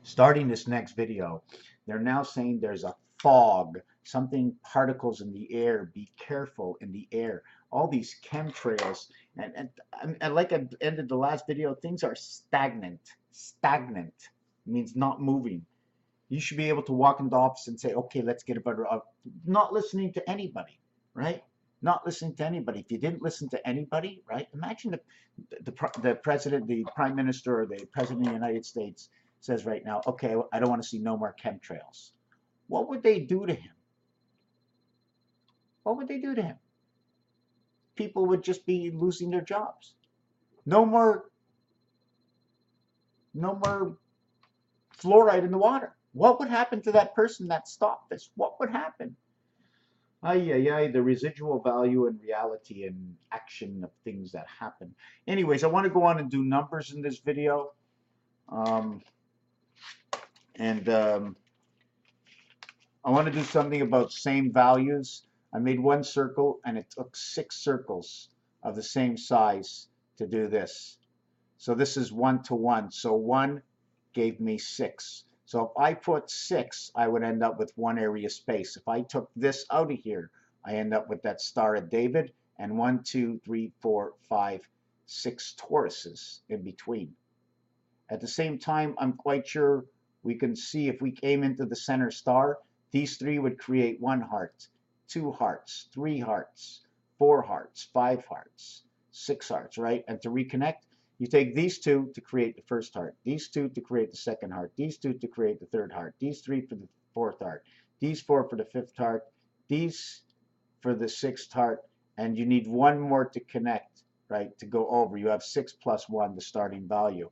Starting this next video, they're now saying there's a fog, something particles in the air, be careful in the air, all these chemtrails. And like I ended the last video, things are stagnant. Stagnant means not moving. You should be able to walk in the office and say, okay, let's get a better, not listening to anybody, right? Not listening to anybody. If you didn't listen to anybody, right? Imagine the president, the prime minister, or the president of the United States says right now, okay, I don't want to see no more chemtrails. What would they do to him? What would they do to him? People would just be losing their jobs. No more, no more fluoride in the water. What would happen to that person that stopped this? What would happen? The residual value and reality and action of things that happen. Anyways, I want to go on and do numbers in this video. Um, and I want to do something about same values. I made one circle and it took 6 circles of the same size to do this. So this is 1 to 1. So 1 gave me 6. So if I put 6, I would end up with 1 area space. If I took this out of here, I end up with that Star of David and 1, 2, 3, 4, 5, 6 Tauruses in between. At the same time, I'm quite sure we can see if we came into the center star, these 3 would create 1 heart, 2 hearts, 3 hearts, 4 hearts, 5 hearts, 6 hearts, right? And to reconnect, you take these 2 to create the first heart, these 2 to create the second heart, these 2 to create the third heart, these 3 for the fourth heart, these 4 for the fifth heart, these for the sixth heart, and you need 1 more to connect, right, to go over. You have 6 plus 1, the starting value.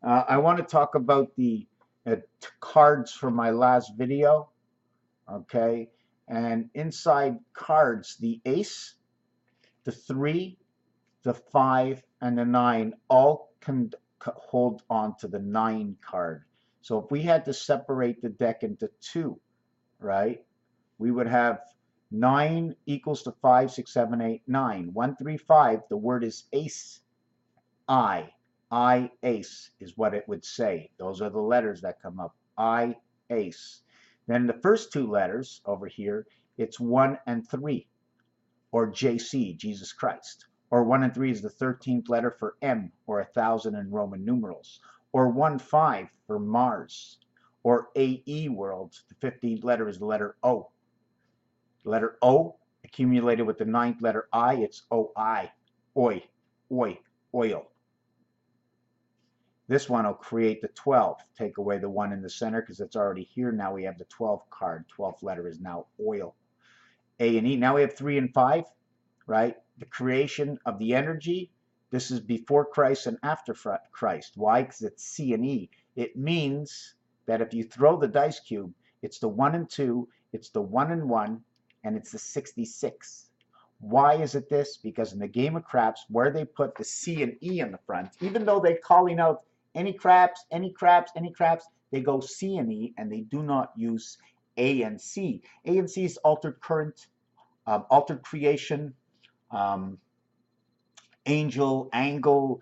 I want to talk about the cards from my last video, okay? And inside cards, the ace, the 3, the 5, and the 9 all can hold on to the 9 card. So if we had to separate the deck into 2, right, we would have 9 equals to 5, 6, 7, 8, 9. 1, 3, 5, the word is ace. I ace is what it would say. Those are the letters that come up. I ace. Then the first 2 letters over here, it's 1 and 3, or JC, Jesus Christ. Or 1 and 3 is the 13th letter for M, or 1,000 in Roman numerals. Or 1, 5 for Mars. Or AE world, the 15th letter is the letter O. The letter O accumulated with the 9th letter I, it's OI. Oi, oi, oil. This one will create the 12. Take away the 1 in the center because it's already here. Now we have the 12 card. 12th letter is now oil. A and E. Now we have 3 and 5, right? The creation of the energy. This is before Christ and after Christ. Why? Because it's C and E. It means that if you throw the dice cube, it's the 1 and 2, it's the 1 and 1, and it's the 66. Why is it this? Because in the game of craps, where they put the C and E in the front, even though they're calling out any craps, any craps, any craps, they go C and E, and they do not use A and C. A and C is altered current, altered creation, angel, angle,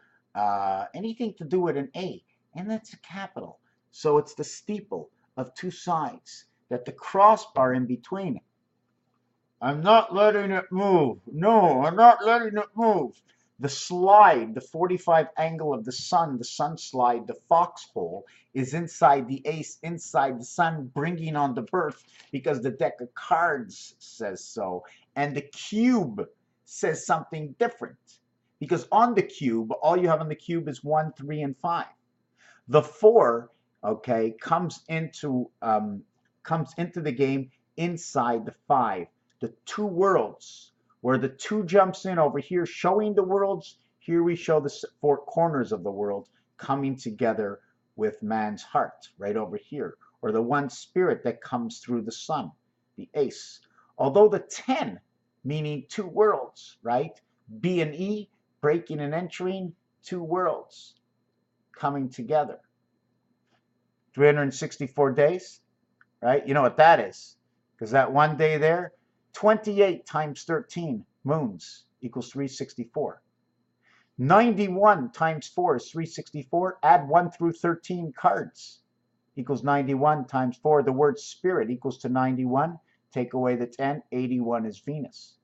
anything to do with an A, and that's a capital. So it's the steeple of 2 sides that the crossbar in between. I'm not letting it move. No, I'm not letting it move. The slide, the 45 angle of the sun slide, the foxhole is inside the ace, inside the sun, bringing on the birth because the deck of cards says so. And the cube says something different because on the cube, all you have on the cube is 1, 3, and 5. The 4, okay, comes into the game inside the 5. The 2 worlds, where the 2 jumps in over here, showing the worlds. Here we show the 4 corners of the world coming together with man's heart, right over here. Or the 1 spirit that comes through the sun, the ace. Although the 10, meaning 2 worlds, right? B and E, breaking and entering, 2 worlds coming together. 364 days, right? You know what that is, because that 1 day there, 28 times 13 moons equals 364. 91 times 4 is 364. Add 1 through 13 cards. equals 91 times 4. The word spirit equals to 91. Take away the 10, 81 is Venus.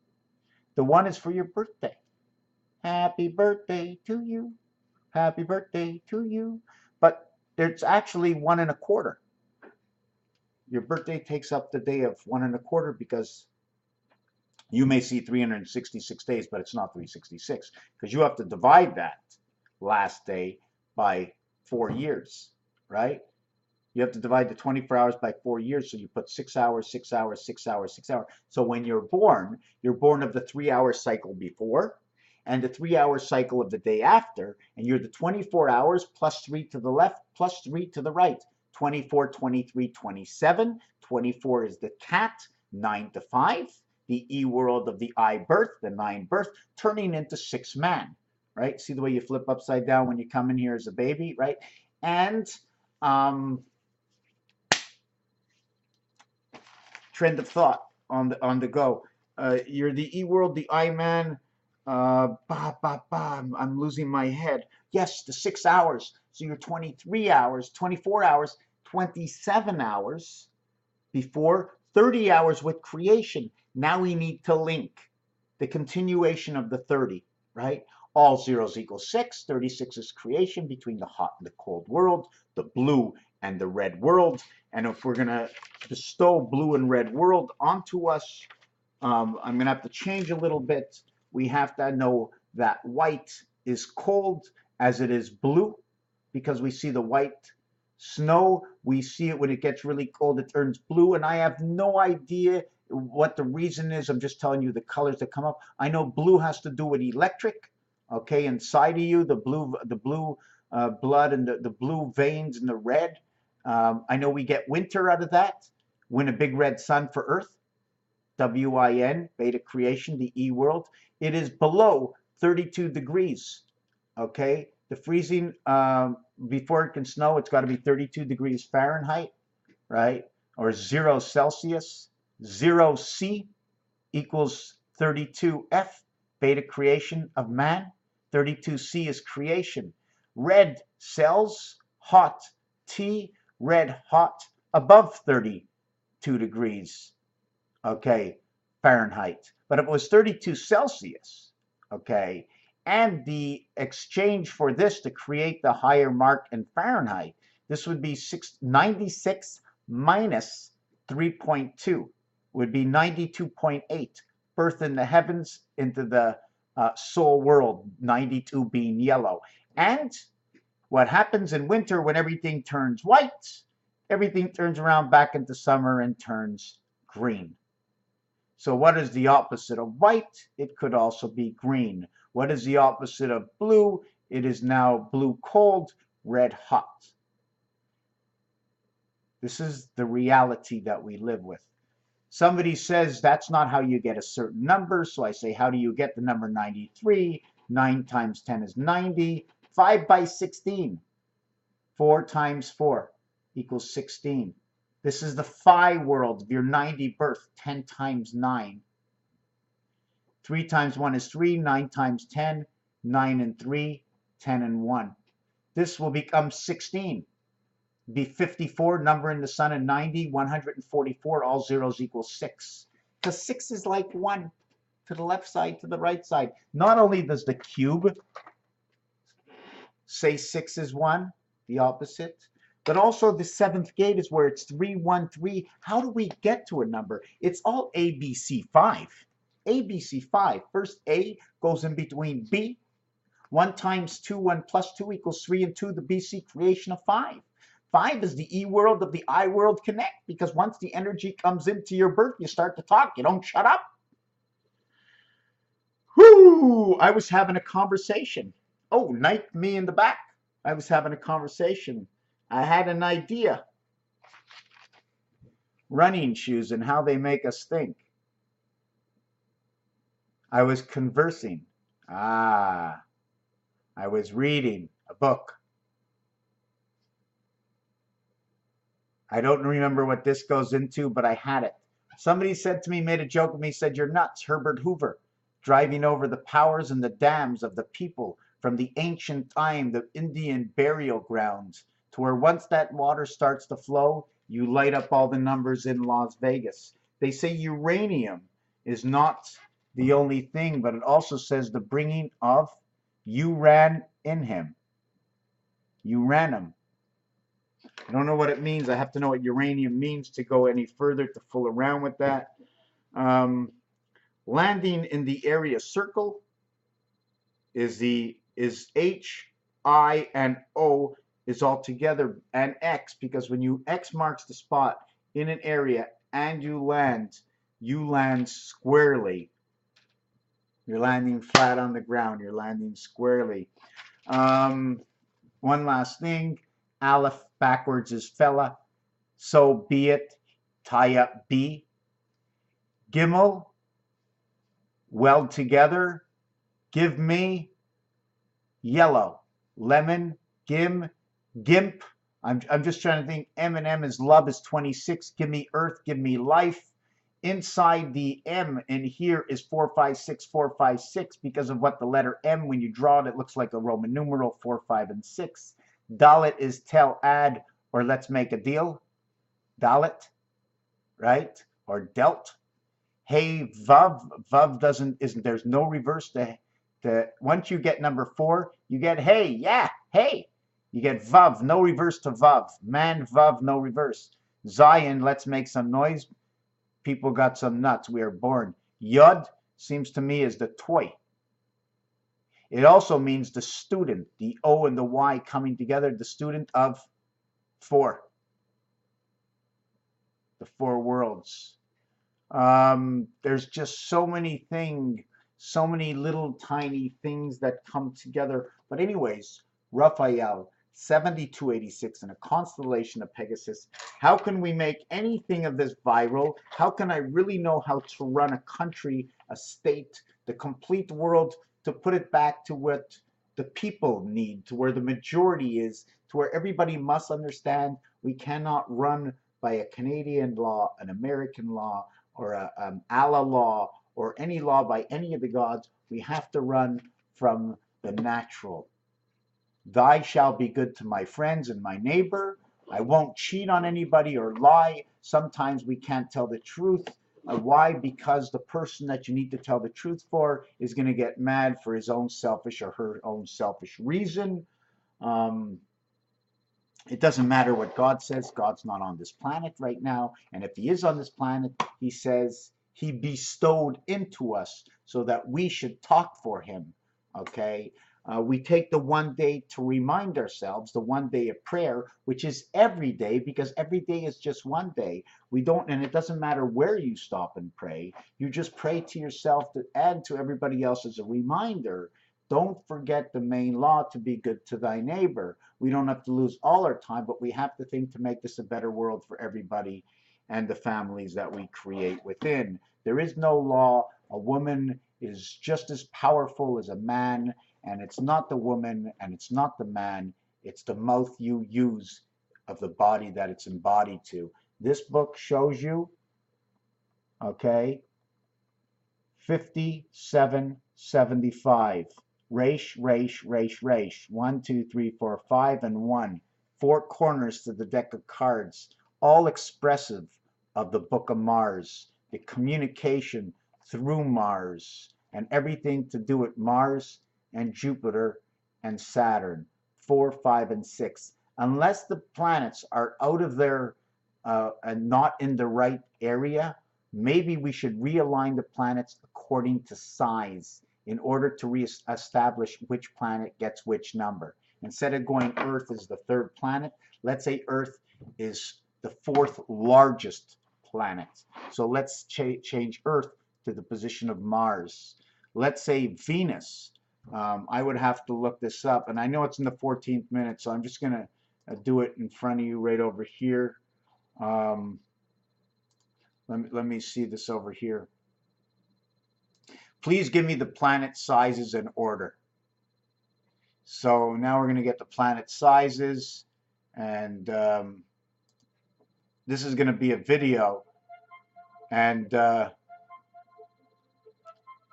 The 1 is for your birthday. Happy birthday to you. Happy birthday to you. But it's actually 1 1/4. Your birthday takes up the day of 1 1/4 because you may see 366 days, but it's not 366 because you have to divide that last day by 4 years, right? You have to divide the 24 hours by 4 years, so you put 6 hours, 6 hours, 6 hours, 6 hours. So when you're born of the 3-hour cycle before and the 3-hour cycle of the day after, and you're the 24 hours plus 3 to the left plus 3 to the right. 24, 23, 27. 24 is the cat, 9 to 5. The E world of the I birth, the 9 birth, turning into 6 man, right? See the way you flip upside down when you come in here as a baby, right? And trend of thought on the go. You're the E world, the I man. I'm losing my head. Yes, the 6 hours. So you're 23 hours, 24 hours, 27 hours before, 30 hours with creation. Now we need to link the continuation of the 30, right? All zeros equal 6. 36 is creation between the hot and the cold world, the blue and the red world. And if we're going to bestow blue and red world onto us, I'm going to have to change a little bit. We have to know that white is cold as it is blue, because we see the white snow. We see it when it gets really cold, it turns blue, and I have no idea what the reason is. I'm just telling you the colors that come up. I know blue has to do with electric, okay, inside of you, the blue blood and the blue veins and the red. I know we get winter out of that. Win a big red sun for Earth. WIN, beta creation, the E world. It is below 32 degrees, okay? The freezing, before it can snow, it's got to be 32 degrees Fahrenheit, right? Or 0 Celsius. 0 C equals 32 F, beta creation of man. 32 C is creation. Red cells, hot T, red hot, above 32 degrees, okay, Fahrenheit. But if it was 32 Celsius, okay, and the exchange for this to create the higher mark in Fahrenheit, this would be 96 minus 3.2, would be 92.8. Birth in the heavens into the soul world, 92 being yellow. And what happens in winter when everything turns white, everything turns around back into summer and turns green. So what is the opposite of white? It could also be green. What is the opposite of blue? It is now blue cold, red hot. This is the reality that we live with. Somebody says that's not how you get a certain number. So I say, how do you get the number 93? 9 times 10 is 90. 5 by 16. 4 times 4 equals 16. This is the phi world of your 90 birth, 10 times 9. 3 times 1 is 3, 9 times 10, 9 and 3, 10 and 1. This will become 16. Be 54, number in the sun, and 90, 144, all zeros equal 6. Because 6 is like 1 to the left side, to the right side. Not only does the cube say 6 is 1, the opposite, but also the 7th gate is where it's 3, 1, 3. How do we get to a number? It's all ABC 5. ABC 5. First A goes in between B. 1 times 2, 1 plus 2 equals 3, and 2, the BC creation of 5. 5 is the E world of the I world connect, because once the energy comes into your birth, you start to talk. You don't shut up. Whoo! I was having a conversation. Oh, knife me in the back. I was having a conversation. I had an idea. Running shoes and how they make us think. I was conversing. I was reading a book. I don't remember what this goes into, but I had it. Somebody said to me, made a joke with me, said, "You're nuts, Herbert Hoover, driving over the powers and the dams of the people from the ancient time, the Indian burial grounds, to where once that water starts to flow, you light up all the numbers in Las Vegas. They say uranium is not the only thing, but it also says the bringing of you ran in him. You ran him. I don't know what it means. I have to know what uranium means to go any further to fool around with that. Landing in the area circle is H, I, and O is all together, and X, because when you X marks the spot in an area and you land squarely. You're landing flat on the ground. You're landing squarely. One last thing. Aleph backwards is fella. So be it. Tie up B. Gimel. Weld together. Give me. Yellow. Lemon. Gimp. I'm just trying to think. M and M is love is 26. Give me earth. Give me life. Inside the M in here is 456, 456 because of what the letter M, when you draw it, it looks like a Roman numeral, 4, 5, and 6. Dalit is tell, add, or let's make a deal. Dalit, right? Or dealt. Hey, Vav isn't, there's no reverse to once you get number 4, you get hey, yeah, hey. You get Vav, no reverse to Vav. Man, Vav, no reverse. Zion, let's make some noise. People got some nuts. We are born. Yod seems to me is the toy. It also means the student, the O and the Y coming together, the student of 4. The 4 worlds. There's just so many things, so many little tiny things that come together. But anyways, Raphael, 7286 in a constellation of Pegasus. How can we make anything of this viral? How can I really know how to run a country, a state, the complete world, to put it back to what the people need, to where the majority is, to where everybody must understand we cannot run by a Canadian law, an American law, or an Allah law, or any law by any of the gods. We have to run from the natural. Thy shall be good to my friends and my neighbor. I won't cheat on anybody or lie. Sometimes we can't tell the truth. Why? Because the person that you need to tell the truth for is going to get mad for his own selfish or her own selfish reason. It doesn't matter what God says. God's not on this planet right now. And if he is on this planet, he says he bestowed into us so that we should talk for him. Okay? We take the one day to remind ourselves, the one day of prayer, which is every day, because every day is just one day. We don't, and it doesn't matter where you stop and pray. You just pray to yourself and to everybody else as a reminder. Don't forget the main law, to be good to thy neighbor. We don't have to lose all our time, but we have to think to make this a better world for everybody and the families that we create within. There is no law. A woman is just as powerful as a man, and it's not the woman and it's not the man. It's the mouth you use of the body that it's embodied to. This book shows you, okay, 5775. Resh, 1, 2, 3, 4, 5, and 1. 4 corners to the deck of cards, all expressive of the Book of Mars, the communication through Mars, and everything to do with Mars and Jupiter and Saturn. 4, 5, and 6. Unless the planets are out of their and not in the right area, maybe we should realign the planets according to size in order to reestablish which planet gets which number. Instead of going Earth is the 3rd planet, let's say Earth is the 4th largest planet. So let's change Earth to the position of Mars. Let's say Venus. I would have to look this up, and I know it's in the 14th minute, so I'm just going to do it in front of you right over here. Let me see this over here. Please give me the planet sizes in order. So now we're going to get the planet sizes, and this is going to be a video, and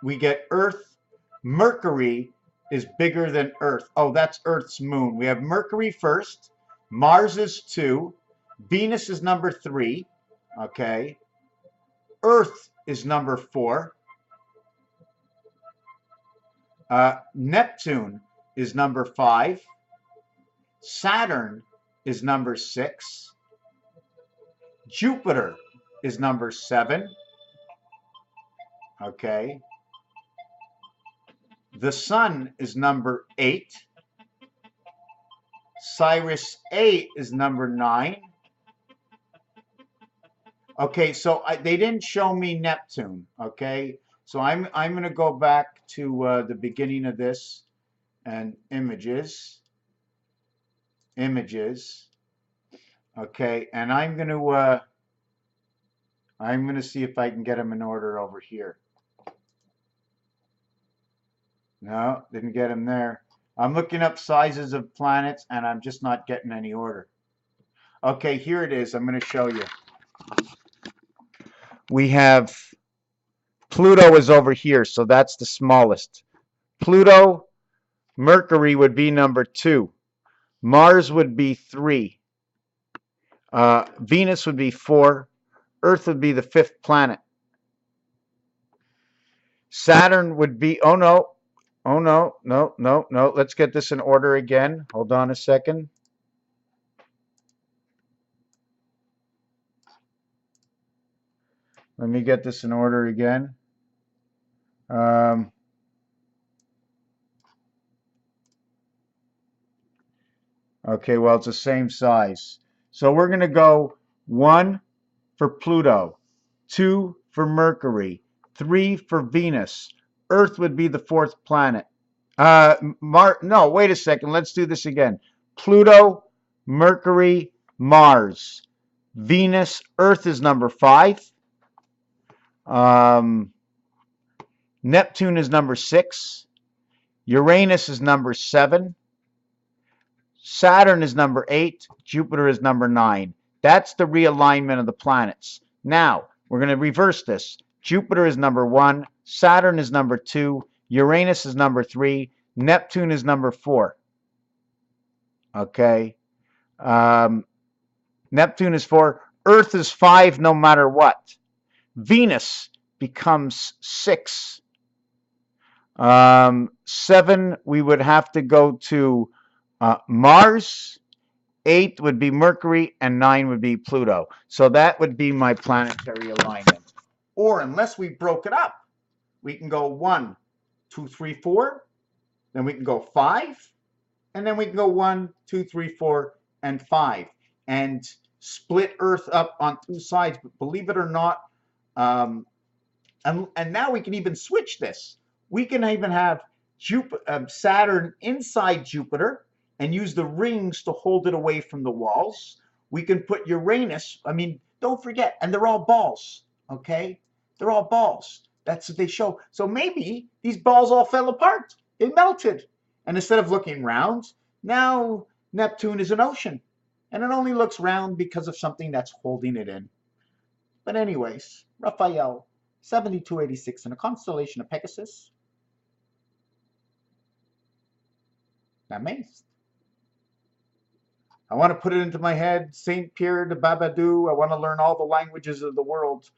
we get Earth. Mercury is bigger than Earth. Oh, that's Earth's moon. We have Mercury first. Mars is 2. Venus is number 3. Okay. Earth is number 4. Neptune is number 5. Saturn is number 6. Jupiter is number 7. Okay. The Sun is number 8. Sirius A is number 9. Okay, so they didn't show me Neptune. Okay, so I'm going to go back to the beginning of this and images. Okay, and I'm going to see if I can get them in order over here. No, didn't get them there. I'm looking up sizes of planets and I'm just not getting any order. Okay, here it is. I'm going to show you. We have Pluto is over here, so that's the smallest. Pluto, Mercury would be number 2. Mars would be 3. Venus would be 4. Earth would be the 5th planet. Saturn would be, oh no. Let's get this in order again. Hold on a second. Let me get this in order again. Okay, well, it's the same size. So we're going to go 1 for Pluto, 2 for Mercury, 3 for Venus. Earth would be the 4th planet. No, wait a second. Let's do this again. Pluto, Mercury, Mars, Venus, Earth is number 5. Neptune is number 6. Uranus is number 7. Saturn is number 8. Jupiter is number 9. That's the realignment of the planets. Now, we're going to reverse this. Jupiter is number 1. Saturn is number 2. Uranus is number 3. Neptune is number 4. Okay. Neptune is 4. Earth is 5 no matter what. Venus becomes 6. 7, we would have to go to Mars. 8 would be Mercury, and 9 would be Pluto. So that would be my planetary alignment. Or unless we broke it up, we can go 1, 2, 3, 4. Then we can go 5. And then we can go 1, 2, 3, 4, and 5. And split Earth up on 2 sides. But believe it or not, and now we can even switch this. We can even have Saturn inside Jupiter and use the rings to hold it away from the walls. We can put Uranus, don't forget, and they're all balls, okay? They're all balls. That's what they show. So maybe these balls all fell apart. They melted. And instead of looking round, now Neptune is an ocean. And it only looks round because of something that's holding it in. But anyways, Raphael, 7286 in the constellation of Pegasus. Amazed. I want to put it into my head, Saint Pierre de Babadou. I want to learn all the languages of the world.